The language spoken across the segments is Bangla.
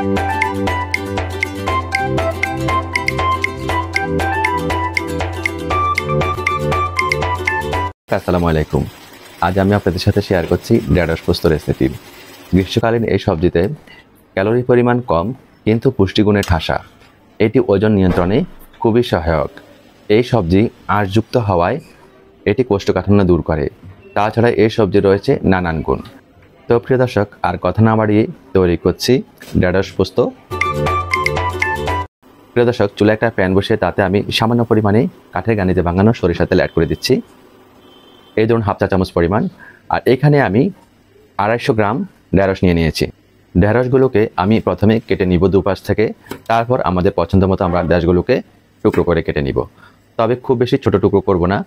আসসালামু আলাইকুম। আজ আমি আপনাদের সাথে শেয়ার করছি ঢেঁড়স পোস্ত রেসিপি। গ্রীষ্মকালীন এই সবজিতে ক্যালোরি পরিমাণ কম কিন্তু পুষ্টিগুণে ঠাসা। এটি ওজন নিয়ন্ত্রণে খুবই সহায়ক। এই সবজি আঁশযুক্ত হওয়ায় এটি কোষ্ঠকাঠিন্য দূর করে। তাছাড়া এই সবজি রয়েছে নানান গুণ। তো প্রিয় দর্শক, আর কথা না বাড়িয়ে তৈরি করছি ঢেঁড়স পোস্ত। প্রিয় দর্শক, চুলায় একটা প্যান বসিয়ে তাতে আমি সামান্য পরিমাণে কাঠের গানিতে ভাঙানো সরিষার তেল অ্যাড করে দিচ্ছি। এই ধরুন হাফ চা চামচ পরিমাণ। আর এখানে আমি 250 গ্রাম ঢেঁড়স নিয়ে নিয়েছি। ঢেঁড়সগুলোকে আমি প্রথমে কেটে নিব দুপাশ থেকে, তারপর আমাদের পছন্দ মতো আমরা ঢেঁড়সগুলোকে টুকরো করে কেটে নিব। তবে খুব বেশি ছোট টুকরো করব না।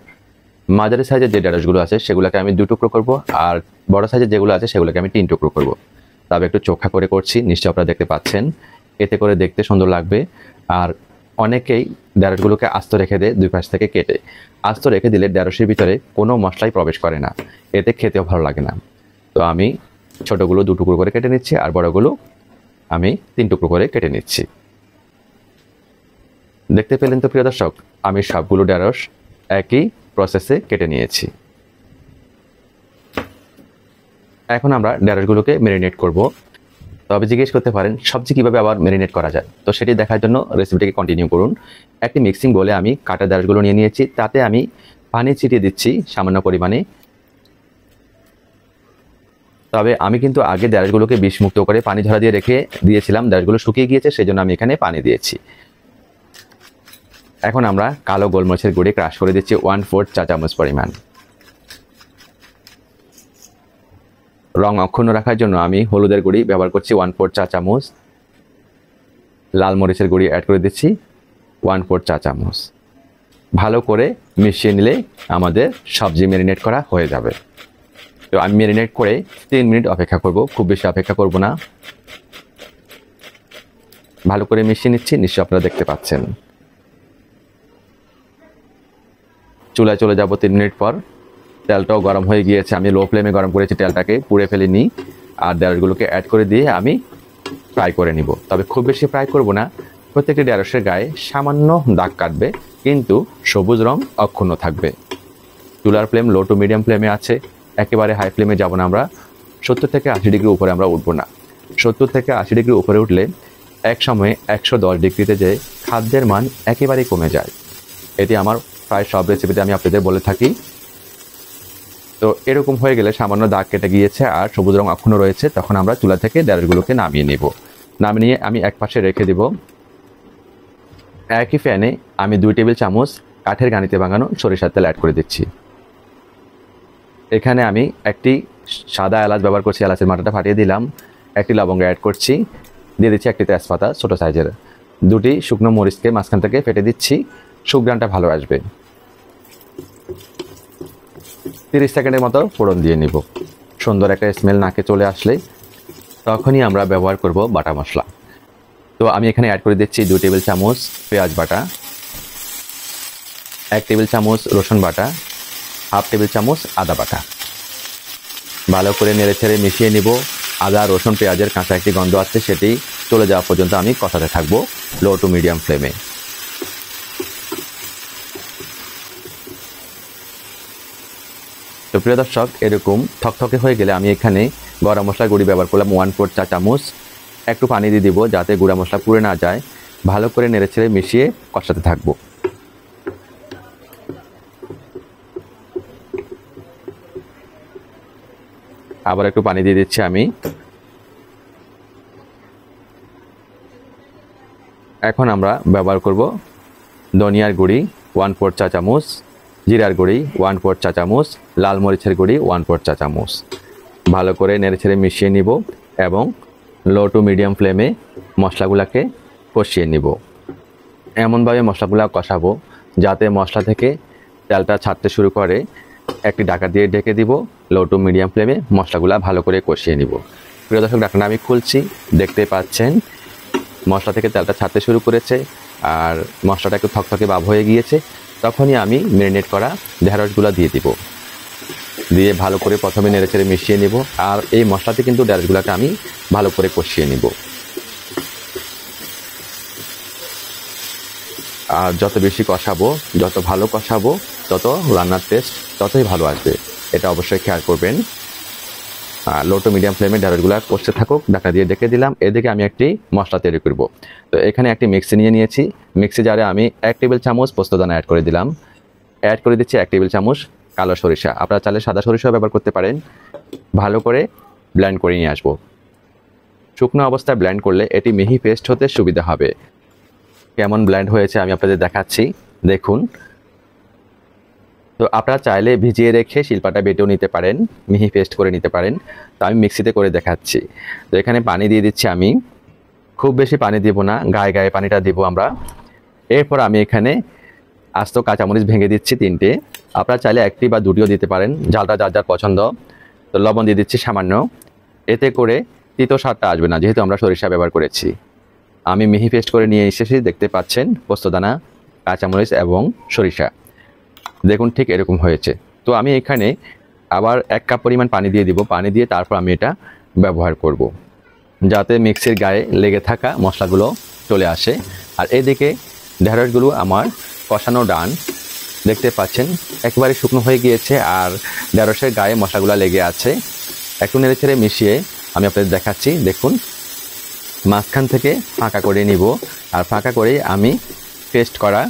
মাঝারি সাইজের যে ঢেঁড়সগুলো আছে সেগুলোকে আমি 2 টুকরো করব, আর বড় সাইজের যেগুলো আছে সেগুলোকে আমি 3 টুকরো করব। তবে একটু চোখা করে করছি, নিশ্চয়ই আপনারা দেখতে পাচ্ছেন। এতে করে দেখতে সুন্দর লাগবে। আর অনেকেই ঢেঁড়সগুলোকে আস্ত রেখে দেয় দুই পাশ থেকে কেটে। আস্ত রেখে দিলে ঢেঁড়সের ভিতরে কোনো মশলাই প্রবেশ করে না, এতে খেতেও ভালো লাগে না। তো আমি ছোটোগুলো 2 টুকরো করে কেটে নিচ্ছি, আর বড়গুলো আমি 3 টুকরো করে কেটে নিচ্ছি। দেখতে পেলেন তো প্রিয় দর্শক, আমি সবগুলো ঢেঁড়স একই প্রসেসে কেটে নিয়েছি। এখন আমরা ঢেঁড়সগুলোকে ম্যারিনেট করব। তবে জিজ্ঞেস করতে পারেন সবজি কীভাবে আবার ম্যারিনেট করা যায়, তো সেটি দেখার জন্য রেসিপিটিকে কন্টিনিউ করুন। একটি মিক্সিং বলে আমি কাটা ঢেঁড়সগুলো নিয়ে নিয়েছি, তাতে আমি পানি ছিটিয়ে দিচ্ছি সামান্য পরিমাণে। তবে আমি কিন্তু আগে ঢেঁড়সগুলোকে বিষমুক্ত করে পানি ঝরা দিয়ে রেখে দিয়েছিলাম, ঢেঁড়সগুলো শুকিয়ে গিয়েছে, সেই জন্য আমি এখানে পানি দিয়েছি। এখন আমরা কালো গোলমরিচের গুঁড়ি ক্রাশ করে দিচ্ছি 1/4 চা চামচ পরিমাণ। রং অক্ষুণ্ণ রাখার জন্য আমি হলুদের গুঁড়ি ব্যবহার করছি 1/4 চা চামচ। লাল মরিচের গুঁড়ি অ্যাড করে দিচ্ছি 1/4 চা চামচ। ভালো করে মিশিয়ে নিলে আমাদের সবজি ম্যারিনেট করা হয়ে যাবে। তো আমি ম্যারিনেট করে 3 মিনিট অপেক্ষা করব, খুব বেশি অপেক্ষা করব না। ভালো করে মিশিয়ে নিচ্ছি, নিশ্চয়ই আপনারা দেখতে পাচ্ছেন। চুলায় চলে যাব 3 মিনিট পর। তেলটাও গরম হয়ে গিয়েছে, আমি লো ফ্লেমে গরম করেছি, তেলটাকে পুড়ে ফেলিনি। আর ঢেঁড়সগুলোকে অ্যাড করে দিয়ে আমি ফ্রাই করে নিব। তবে খুব বেশি ফ্রাই করব না, প্রত্যেকটি ঢেঁড়সের গায়ে সামান্য দাগ কাটবে, কিন্তু সবুজ রং অক্ষুণ্ণ থাকবে। চুলার ফ্লেম লো টু মিডিয়াম ফ্লেমে আছে, একেবারে হাই ফ্লেমে যাব না আমরা। 70 থেকে 80 ডিগ্রি উপরে আমরা উঠবো না। 70 থেকে 80 ডিগ্রি উপরে উঠলে এক সময়ে 110 ডিগ্রিতে যে খাদ্যের মান একেবারেই কমে যায়। এটি আমার প্রায় সব রেসিপিতে আমি আপনাদের বলে থাকি। তো এরকম হয়ে গেলে সামান্য দাগ কেটে গিয়েছে আর সবুজ রং অক্ষুণ্ণ রয়েছে, তখন আমরা চুলা থেকে ঢেঁড়সগুলোকে নামিয়ে নেব। নামিয়ে নিয়ে আমি এক পাশে রেখে দেব। একই প্যানে আমি 2 টেবিল চামচ কাঠের গানিতে ভাঙানো সরিষার তেল অ্যাড করে দিচ্ছি। এখানে আমি একটি সাদা এলাচ ব্যবহার করছি, এলাচের মাথাটা ফাটিয়ে দিলাম। একটি লবঙ্গ অ্যাড করছি, দিয়ে দিচ্ছি একটি তেজপাতা ছোটো সাইজের। 2টি শুকনো মরিচকে মাঝখান থেকে ফেটে দিচ্ছি, সুঘ্রাণটা ভালো আসবে। 30 সেকেন্ডের মতো ফোড়ন দিয়ে নিব। সুন্দর একটা স্মেল নাকে চলে আসলে তখনই আমরা ব্যবহার করব বাটা মশলা। তো আমি এখানে অ্যাড করে দিচ্ছি 2 টেবিল চামচ পেঁয়াজ বাটা, 1 টেবিল চামচ রসুন বাটা, হাফ টেবিল চামচ আদা বাটা। ভালো করে নেড়েচেড়ে মিশিয়ে নিব। আদা রসুন পেঁয়াজের কাঁচা একটি গন্ধ আছে, সেটি চলে যাওয়া পর্যন্ত আমি কষাতে থাকবো লো টু মিডিয়াম ফ্লেমে। তো প্রিয় দর্শক, এরকম থকথকে হয়ে গেলে আমি এখানে গরম মশলা গুঁড়ি ব্যবহার করলাম 1/4 চা চামচ। একটু পানি দিয়ে দিব যাতে গুঁড়া মশলা পুড়ে না যায়। ভালো করে নেড়েচেড়ে মিশিয়ে কষাতে থাকবো। আবার একটু পানি দিয়ে দিচ্ছি আমি। এখন আমরা ব্যবহার করব ধনিয়ার গুঁড়ি 1/4 চা চামচ, জিরার গুঁড়ি 1/4 চা চামচ, লাল মরিচের গুঁড়ি 1/4 চা চামচ। ভালো করে নেড়েচেড়ে মিশিয়ে নিব এবং লো টু মিডিয়াম ফ্লেমে মশলাগুলোকে কষিয়ে নিব। এমনভাবে মশলাগুলো কষাবো যাতে মশলা থেকে তেলটা ছাড়তে শুরু করে। একটি ঢাকা দিয়ে ঢেকে দিব। লো টু মিডিয়াম ফ্লেমে মশলাগুলো ভালো করে কষিয়ে নিব। প্রিয় দর্শক, ঢাকনা আমি খুলছি, দেখতে পাচ্ছেন মশলা থেকে তেলটা ছাড়তে শুরু করেছে আর মশলাটা একটু থকথকে ভাব হয়ে গিয়েছে। তখনই আমি ম্যারিনেট করা ঢেঁড়সগুলো দিয়ে দিব। দিয়ে ভালো করে প্রথমে নেড়েচেড়ে মিশিয়ে নিব। আর এই মশলাতে কিন্তু ঢেঁড়সগুলোকে আমি ভালো করে কষিয়ে নিব। আর যত বেশি কষাবো, যত ভালো কষাবো, তত রান্নার টেস্ট ততই ভালো আসবে। এটা অবশ্যই খেয়াল করবেন। লো টু মিডিয়াম ফ্লেমে ঢেঁড়সগুলো কষতে থাকুক, ঢাকা দিয়ে ডেকে দিলাম। এদিকে আমি একটি মশলা তৈরি করব। তো এখানে একটি মিক্সি নিয়ে নিয়েছি। মিক্সি জারে আমি 1 টেবিল চামচ পোস্তদানা অ্যাড করে দিলাম। অ্যাড করে দিচ্ছি 1 টেবিল চামচ কালো সরিষা। আপনারা চাইলে সাদা সরিষাও ব্যবহার করতে পারেন। ভালো করে ব্লেন্ড করে নিয়ে আসবো। শুকনো অবস্থায় ব্লেন্ড করলে এটি মিহি পেস্ট হতে সুবিধা হবে। কেমন ব্লেন্ড হয়েছে আমি আপনাদের দেখাচ্ছি, দেখুন। তো আপনারা চাইলে ভিজিয়ে রেখে শিলপাটা বেটেও নিতে পারেন, মিহি পেস্ট করে নিতে পারেন। তো আমি মিক্সিতে করে দেখাচ্ছি। তো এখানে পানি দিয়ে দিচ্ছি আমি, খুব বেশি পানি দিব না, গায়ে গায়ে পানিটা দিব আমরা। এরপর আমি এখানে আস্ত কাঁচামরিচ ভেঙে দিচ্ছি 3টে। আপনারা চাইলে 1টি বা 2টিও দিতে পারেন, ঝালটা যার যার পছন্দ। তো লবণ দিয়ে দিচ্ছি সামান্য, এতে করে তিতো স্বাদটা আসবে না, যেহেতু আমরা সরিষা ব্যবহার করেছি। আমি মিহি পেস্ট করে নিয়ে এসেছি, দেখতে পাচ্ছেন, পোস্তদানা, কাঁচামরিচ এবং সরিষা। দেখুন ঠিক এরকম হয়েছে। তো আমি এখানে আবার 1 কাপ পরিমাণ পানি দিয়ে দিব। পানি দিয়ে তারপর আমি এটা ব্যবহার করব, যাতে মিক্সির গায়ে লেগে থাকা মশলাগুলো চলে আসে। আর এদিকে ঢেঁড়সগুলো আমার কষানো ডান, দেখতে পাচ্ছেন একেবারে শুকনো হয়ে গিয়েছে আর ঢেঁড়সের গায়ে মশলাগুলো লেগে আছে। একটু নেড়ে ছেড়ে মিশিয়ে আমি আপনাদের দেখাচ্ছি। দেখুন, মাঝখান থেকে ফাঁকা করে নিব, আর ফাঁকা করেই আমি পেস্ট করা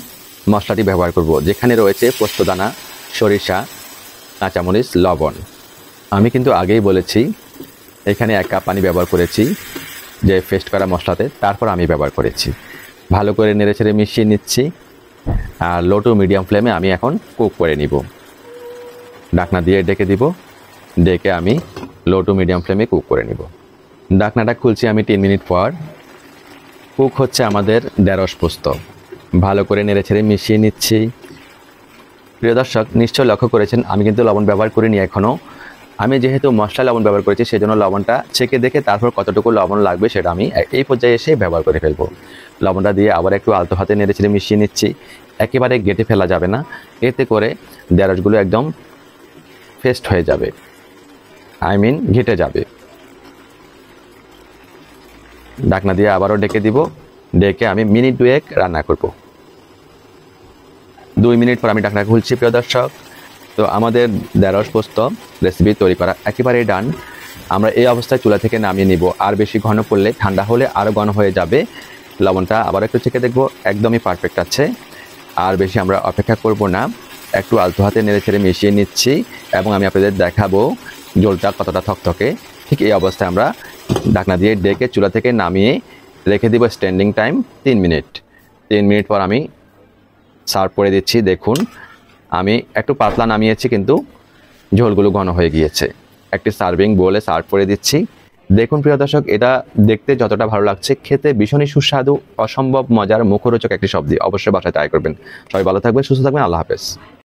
মশলাটি ব্যবহার করব, যেখানে রয়েছে পোস্তদানা, সরিষা, কাঁচামরিচ, লবণ। আমি কিন্তু আগেই বলেছি এখানে 1 কাপ পানি ব্যবহার করেছি যে পেস্ট করা মশলাতে, তারপর আমি ব্যবহার করেছি। ভালো করে নেড়ে ছেড়ে মিশিয়ে নিচ্ছি। আর লো টু মিডিয়াম ফ্লেমে আমি এখন কুক করে নিব। ঢাকনা দিয়ে ডেকে দিব, ডেকে আমি লো টু মিডিয়াম ফ্লেমে কুক করে নিব। ঢাকনাটা খুলছি আমি 3 মিনিট পর। কুক হচ্ছে আমাদের ঢেঁড়স পোস্ত। ভালো করে নেড়ে ছেড়ে মিশিয়ে নিচ্ছি। প্রিয় দর্শক, নিশ্চয় লক্ষ্য করেছেন আমি কিন্তু লবণ ব্যবহার করিনি এখনও। আমি যেহেতু মশলা লবণ ব্যবহার করেছি, সেজন্য লবণটা চেখে দেখে তারপর কতটুকু লবণ লাগবে সেটা আমি এই পর্যায়ে এসে ব্যবহার করে ফেলবো। লবণটা দিয়ে আবার একটু আলতো হাতে নেড়ে ছেড়ে মিশিয়ে নিচ্ছি। একেবারে গেটে ফেলা যাবে না, এতে করে ঢেঁড়সগুলো একদম পেস্ট হয়ে যাবে, ঘেটে যাবে। ঢাকনা দিয়ে আবারও ডেকে দিব, ডেকে আমি মিনিট 2 রান্না করব। 2 মিনিট পর আমি ঢাকনা খুলছি। প্রিয় দর্শক, তো আমাদের ঢেঁড়স পোস্ত রেসিপি তৈরি করা একেবারেই ডান। আমরা এই অবস্থায় চুলা থেকে নামিয়ে নিব। আর বেশি ঘন করলে, ঠান্ডা হলে আরও ঘন হয়ে যাবে। লবণটা আবার একটু চেখে দেখব, একদমই পারফেক্ট আছে। আর বেশি আমরা অপেক্ষা করব না, একটু আলতো হাতে নেড়ে ছেড়ে মিশিয়ে নিচ্ছি এবং আমি আপনাদের দেখাবো ঝোলটা কতটা থকথকে। ঠিক এই অবস্থায় আমরা ঢাকনা দিয়ে ডেকে চুলা থেকে নামিয়ে রেখে দিব স্ট্যান্ডিং টাইম 3 মিনিট। 3 মিনিট পর আমি সার্ভ করে দিচ্ছি। দেখুন, আমি একটু পাতলা নামিয়েছি, কিন্তু ঝোলগুলো ঘন হয়ে গিয়েছে। একটি সার্ভিং বোলে সার্ভ করে দিচ্ছি। দেখুন প্রিয় দর্শক, এটা দেখতে যতটা ভালো লাগছে, খেতে ভীষণই সুস্বাদু, অসম্ভব মজার, মুখরোচক একটি সবজি। অবশ্যই বাসায় ট্রাই করবেন। সবাই ভালো থাকবেন, সুস্থ থাকবেন। আল্লাহ হাফেজ।